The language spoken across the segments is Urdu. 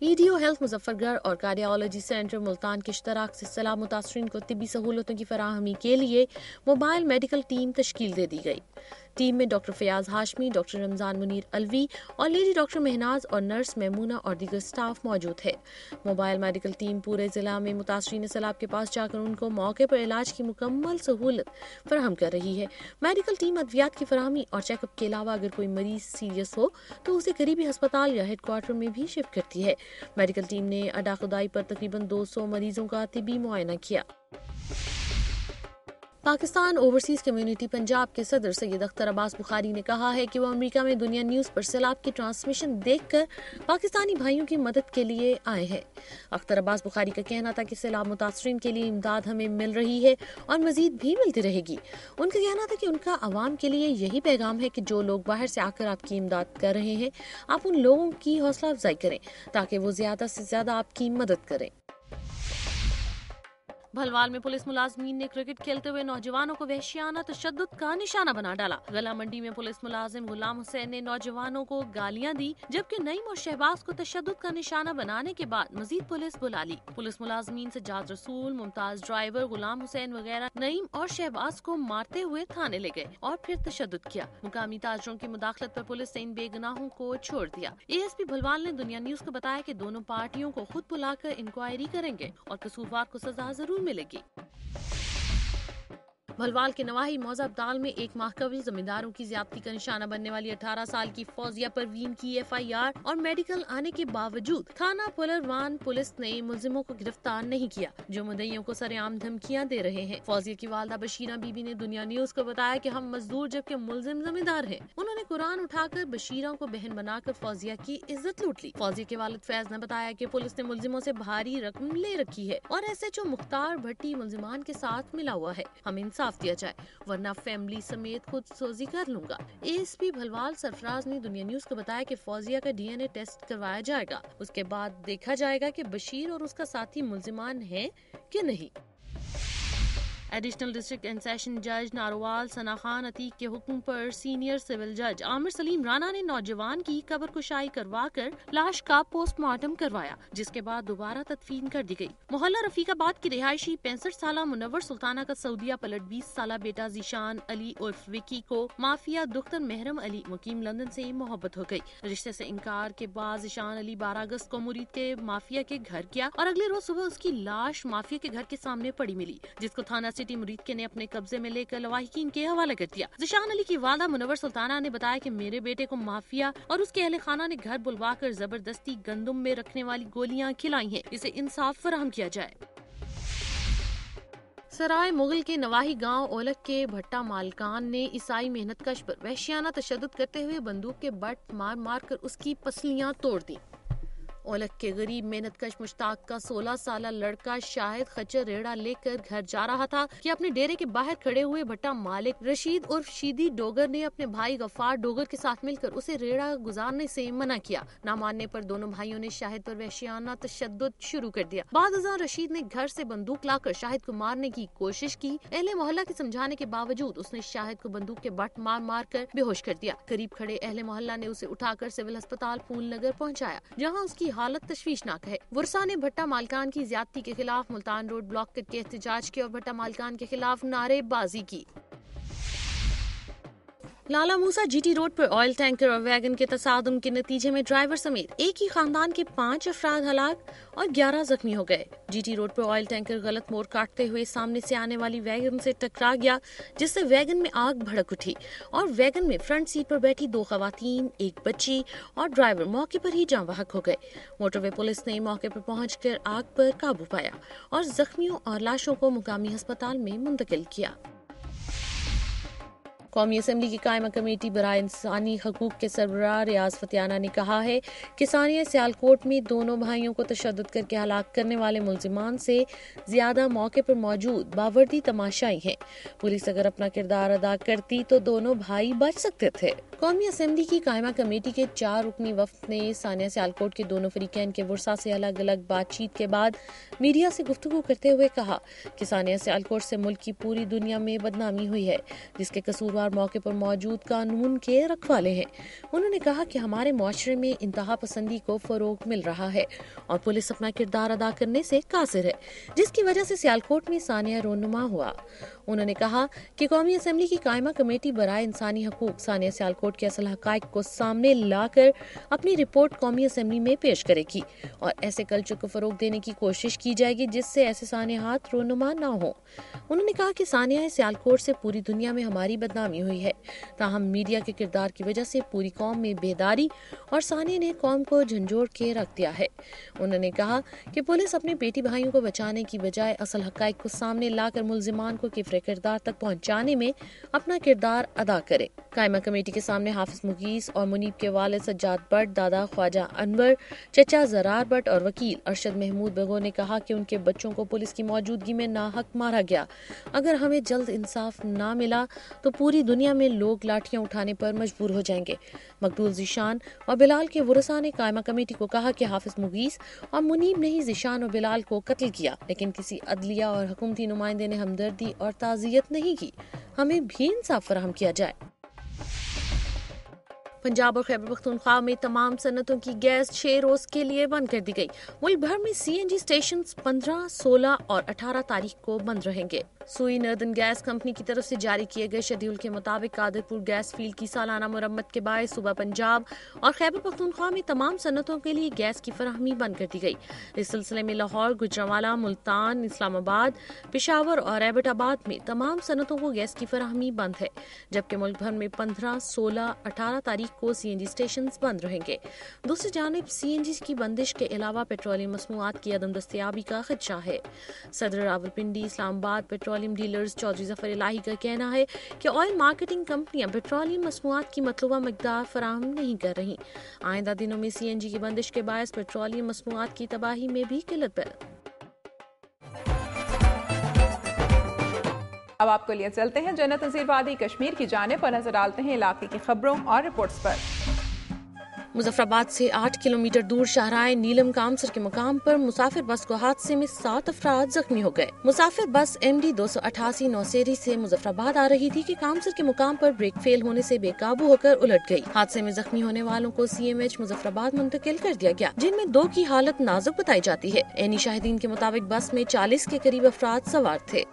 EDO ہیلتھ مظفر گڑھ اور کارڈیالوجی سینٹر ملتان کے اشتراک سے سیلاب متاثرین کو طبی سہولتوں کی فراہمی کے لیے موبائل میڈیکل ٹیم تشکیل دے دی گئی۔ ٹیم میں ڈاکٹر فیاض ہاشمی، ڈاکٹر رمضان منیر الوی اور لیڈی ڈاکٹر مہناز اور نرس میمونہ اور دیگر سٹاف موجود ہے۔ موبائل میڈیکل ٹیم پورے ضلع میں متاثرین سیلاب کے پاس جا کر ان کو موقع پر علاج کی مکمل سہولت فراہم کر رہی ہے۔ میڈیکل ٹیم ادویات کی فراہمی اور چیک اپ کے علاوہ اگر کوئی مریض سیریس ہو تو اسے قریبی ہسپتال یا ہیڈ کوارٹر میں بھی شفٹ کرتی ہے۔ میڈیکل ٹیم نے اڈا خدائی پر تقریباً 200 مریضوں کا طبی معائنہ کیا۔ پاکستان اوورسیز کمیونٹی پنجاب کے صدر سید اختر عباس بخاری نے کہا ہے کہ وہ امریکہ میں دنیا نیوز پر سیلاب کی ٹرانسمیشن دیکھ کر پاکستانی بھائیوں کی مدد کے لیے آئے ہیں۔ اختر عباس بخاری کا کہنا تھا کہ سیلاب متاثرین کے لیے امداد ہمیں مل رہی ہے اور مزید بھی ملتی رہے گی۔ ان کا کہنا تھا کہ ان کا عوام کے لیے یہی پیغام ہے کہ جو لوگ باہر سے آ کر آپ کی امداد کر رہے ہیں، آپ ان لوگوں کی حوصلہ افزائی کریں تاکہ وہ زیادہ سے زیادہ آپ کی مدد کریں۔ بھلوال میں پولیس ملازمین نے کرکٹ کھیلتے ہوئے نوجوانوں کو وحشیانہ تشدد کا نشانہ بنا ڈالا۔ گلا منڈی میں پولیس ملازم غلام حسین نے نوجوانوں کو گالیاں دی، جبکہ نعیم اور شہباز کو تشدد کا نشانہ بنانے کے بعد مزید پولیس بلا لی۔ پولیس ملازمین سجاد رسول، ممتاز ڈرائیور، غلام حسین وغیرہ نعیم اور شہباز کو مارتے ہوئے تھانے لے گئے اور پھر تشدد کیا۔ مقامی تاجروں کی مداخلت پر پولیس نے ان بے گناہوں کو چھوڑ دیا۔ ASP بھلوال نے دنیا نیوز کو بتایا کہ دونوں پارٹیوں کو خود بلا کر انکوائری کریں گے اور قصوروار کو سزا ضرور ملے گی۔ بھلوال کے نواحی موضع ابدال میں ایک ماہ قبل زمینداروں کی زیادتی کا نشانہ بننے والی 18 سال کی فوزیہ پروین کی FIR اور میڈیکل آنے کے باوجود تھانہ پلروان پولیس نے ملزموں کو گرفتار نہیں کیا، جو مدعیوں کو سرعام دھمکیاں دے رہے ہیں۔ فوزیہ کی والدہ بشیرہ بی بی نے دنیا نیوز کو بتایا کہ ہم مزدور جبکہ ملزم زمیندار ہیں۔ انہوں نے قرآن اٹھا کر بشیرہ کو بہن بنا کر فوزیہ کی عزت لوٹ لی۔ فوزیہ کے والد فیض نے بتایا کہ پولیس نے ملزموں سے بھاری رقم لے رکھی ہے اور SHO مختار بھٹی ملزمان کے ساتھ ملا ہوا ہے، ہمیں انصاف دیا جائے ورنہ فیملی سمیت خود سوزی کر لوں گا۔ ASP بھلوال سرفراز نے دنیا نیوز کو بتایا کہ فوزیہ کا DNA ٹیسٹ کروایا جائے گا، اس کے بعد دیکھا جائے گا کہ بشیر اور اس کا ساتھی ملزمان ہیں کہ نہیں۔ ایڈیشنل ڈسٹرکٹ اینڈ سیشن جج ناروال ثنا خان عتیق کے حکم پر سینئر سول جج عامر سلیم رانا نے نوجوان کی قبر کشائی کروا کر لاش کا پوسٹ مارٹم کروایا، جس کے بعد دوبارہ تدفین کر دی گئی۔ محلہ رفیق آباد کی رہائشی 65 سالہ منور سلطانہ کا سعودیہ پلٹ 20 سالہ بیٹا ذیشان علی عرف وکی کو مافیا دختر محرم علی مقیم لندن سے محبت ہو گئی۔ رشتے سے انکار کے بعد ذیشان علی 12 اگست کو مرید کے مافیا کے گھر گیا اور اگلے روز صبح اس کی لاش مافیا کے گھر کے سامنے پڑی ملی، جس کو تھانہ سٹی مرید کے نے اپنے قبضے میں لے کر لواحقین کے حوالے کر دیا۔ ذیشان علی کی والدہ منور سلطانہ نے بتایا کہ میرے بیٹے کو مافیا اور اس کے اہل خانہ نے گھر بلوا کر زبردستی گندم میں رکھنے والی گولیاں کھلائی ہیں، اسے انصاف فراہم کیا جائے۔ سرائے مغل کے نواحی گاؤں اولک کے بھٹا مالکان نے عیسائی محنت کش پر وحشیانہ تشدد کرتے ہوئے بندوق کے بٹ مار مار کر اس کی پسلیاں توڑ دیں۔ اولک کے غریب محنت کش مشتاق کا 16 سالہ لڑکا شاہد خچر ریڑا لے کر گھر جا رہا تھا کہ اپنے ڈیرے کے باہر کھڑے ہوئے بھٹا مالک رشید عرف شیدی ڈوگر نے اپنے بھائی غفار ڈوگر کے ساتھ مل کر اسے ریڑا گزارنے سے منع کیا۔ نہ ماننے پر دونوں بھائیوں نے شاہد پر وحشیانہ تشدد شروع کر دیا۔ بعد ازاں رشید نے گھر سے بندوق لا کر شاہد کو مارنے کی کوشش کی۔ اہل محلہ کے سمجھانے کے باوجود اس نے شاہد کو بندوق کے بٹ مار مار کر بے ہوش کر دیا۔ قریب کھڑے اہل محلہ نے اسے اٹھا کر سول ہسپتال پھول نگر پہنچایا، جہاں اس کی حالت تشویشناک ہے۔ ورثاء نے بھٹا مالکان کی زیادتی کے خلاف ملتان روڈ بلاک کر کے احتجاج کیا اور بھٹا مالکان کے خلاف نعرے بازی کی۔ لالا موسیٰ GT روڈ پر آئل ٹینکر اور ویگن کے تصادم کے نتیجے میں ڈرائیور سمیت ایک ہی خاندان کے 5 افراد ہلاک اور 11 زخمی ہو گئے۔ GT روڈ پر آئل ٹینکر غلط موڑ کاٹتے ہوئے سامنے سے آنے والی ویگن سے ٹکرا گیا، جس سے ویگن میں آگ بھڑک اٹھی اور ویگن میں فرنٹ سیٹ پر بیٹھی 2 خواتین، ایک بچی اور ڈرائیور موقع پر ہی جاں بحق ہو گئے۔ موٹر وے پولیس نے موقع پر پہنچ کر آگ پر قابو پایا اور زخمیوں اور لاشوں کو مقامی ہسپتال میں منتقل کیا۔ قومی اسمبلی کی قائمہ کمیٹی برائے انسانی حقوق کے سربراہ ریاض فتیانہ نے کہا ہے کہ ثانیہ سیالکوٹ میں دونوں بھائیوں کو تشدد کر کے ہلاک کرنے والے ملزمان سے زیادہ موقع پر موجود باوردی تماشائی ہیں۔ پولیس اگر اپنا کردار ادا کرتی تو دونوں بھائی بچ سکتے تھے۔ قومی اسمبلی کی قائمہ کمیٹی کے 4 رکنی وفد نے ثانیہ سیالکوٹ کے دونوں فریقین کے ورثاء سے الگ الگ بات چیت کے بعد میڈیا سے گفتگو کرتے ہوئے کہا کہ ثانیہ سیالکوٹ سے ملک کی پوری دنیا میں بدنامی ہوئی ہے، جس کے قصوروار موقع پر موجود قانون کے رکھوالے ہیں۔ انہوں نے کہا کہ ہمارے معاشرے میں انتہا پسندی کو فروغ مل رہا ہے اور پولیس اپنا کردار ادا کرنے سے قاصر ہے، جس کی وجہ سے سیالکوٹ میں ثانیہ رونما ہوا۔ انہوں نے کہا کہ قومی اسمبلی کی قائمہ کمیٹی برائے انسانی حقوق ثانیہ سیالکوٹ کے اصل حقائق کو سامنے لا کر اپنی رپورٹ قومی اسمبلی میں پیش کرے گی اور ایسے کلچر کو فروغ دینے کی کوشش کی جائے گی جس سے ایسے سانحات رونما نہ ہوں۔ انہوں نے کہا کہ ثانیہ سیالکوٹ سے پوری دنیا میں ہماری بدنامی ہوئی ہے، تاہم میڈیا کے کردار کی وجہ سے پوری قوم میں بیداری اور ثانیہ نے قوم کو جھنجھوڑ کے رکھ دیا ہے۔ انہوں نے کہا کہ پولیس اپنے بیٹی بھائیوں کو بچانے کی بجائے اصل حقائق کو سامنے لا کر ملزمان کو کفر کردار تک پہنچانے میں اپنا کردار ادا کرے۔ قائمہ کمیٹی کے سامنے حافظ مغیث اور منیب کے والد سجاد بٹ، دادا خواجہ انور، چچا زرار بٹ اور وکیل ارشد محمود بگو نے کہا کہ ان کے بچوں کو پولیس کی موجودگی میں ناحق مارا گیا۔ اگر ہمیں جلد انصاف نہ ملا تو پوری دنیا میں لوگ لاٹھیاں اٹھانے پر مجبور ہو جائیں گے۔ مقتول ذیشان اور بلال کے ورثاء نے قائمہ کمیٹی کو کہا کہ حافظ مغیث اور منیب نے ہی ذیشان اور بلال کو قتل کیا، لیکن کسی عدلیہ اور حکومتی نمائندے نے ہمدردی اور تعزیت نہیں کی۔ ہمیں بھی انصاف فراہم کیا جائے۔ پنجاب اور خیبر پختونخوا میں تمام صنعتوں کی گیس 6 روز کے لیے بند کر دی گئی۔ ملک بھر میں CNG اسٹیشنز 15، 16 اور 18 تاریخ کو بند رہیں گے۔ سوئی نردن گیس کمپنی کی طرف سے جاری کیے گئے شیڈول کے مطابق قادرپور گیس فیلڈ کی سالانہ مرمت کے باعث صوبہ پنجاب اور خیبر پختونخوا میں تمام صنعتوں کے لیے گیس کی فراہمی بند کر دی گئی۔ اس سلسلے میں لاہور، گوجرانوالہ، ملتان، اسلام آباد، پشاور اور ایبٹ آباد میں تمام صنعتوں کو گیس کی فراہمی بند ہے، جبکہ ملک بھر میں 15، 16، 18 تاریخ کو CNG اسٹیشنز بند رہیں گے۔ دوسری جانب CNG کی بندش کے علاوہ پیٹرولیم مصنوعات کی عدم دستیابی کا خدشہ ہے۔ صدر راولپنڈی اسلام آباد پیٹرولیم ڈیلرز چودھری ظفر الہی کا کہنا ہے کہ آئل مارکیٹنگ کمپنیاں پیٹرولیم مصنوعات کی مطلوبہ مقدار فراہم نہیں کر رہیں۔ آئندہ دنوں میں CNG کی بندش کے باعث پیٹرولیم مصنوعات کی تباہی میں بھی قلت پیدا۔ اب آپ کو لیے چلتے ہیں جنت نظیر وادی کشمیر کی جانب اور نظر ڈالتے ہیں علاقے کی خبروں اور رپورٹس پر۔ مظفر آباد سے 8 کلومیٹر دور شاہراہ نیلم کامسر کے مقام پر مسافر بس کو حادثے میں 7 افراد زخمی ہو گئے۔ مسافر بس MD 288 نوسیری سے مظفر آباد آ رہی تھی کہ کامسر کے مقام پر بریک فیل ہونے سے بے قابو ہو کر الٹ گئی۔ حادثے میں زخمی ہونے والوں کو CMH مظفر آباد منتقل کر دیا گیا، جن میں 2 کی حالت نازک بتائی جاتی ہے۔ عینی شاہدین کے مطابق بس میں 40 کے قریب افراد سوار تھے۔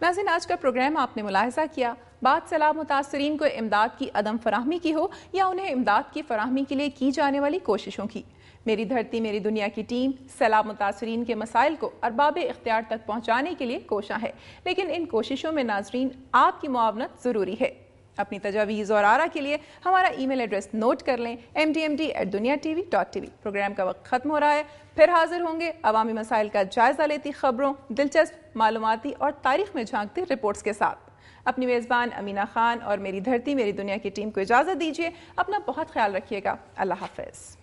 ناظرین، آج کا پروگرام آپ نے ملاحظہ کیا، بات سیلاب متاثرین کو امداد کی عدم فراہمی کی ہو یا انہیں امداد کی فراہمی کے لیے کی جانے والی کوششوں کی۔ میری دھرتی میری دنیا کی ٹیم سیلاب متاثرین کے مسائل کو ارباب اختیار تک پہنچانے کے لیے کوشاں ہے، لیکن ان کوششوں میں ناظرین آپ کی معاونت ضروری ہے۔ اپنی تجاویز اور آراء کے لیے ہمارا ای میل ایڈریس نوٹ کر لیں، mdmd@duniatv.tv۔ پروگرام کا وقت ختم ہو رہا ہے، پھر حاضر ہوں گے عوامی مسائل کا جائزہ لیتی خبروں، دلچسپ معلوماتی اور تاریخ میں جھانکتی رپورٹس کے ساتھ۔ اپنی میزبان امینہ خان اور میری دھرتی میری دنیا کی ٹیم کو اجازت دیجیے۔ اپنا بہت خیال رکھیے گا۔ اللہ حافظ۔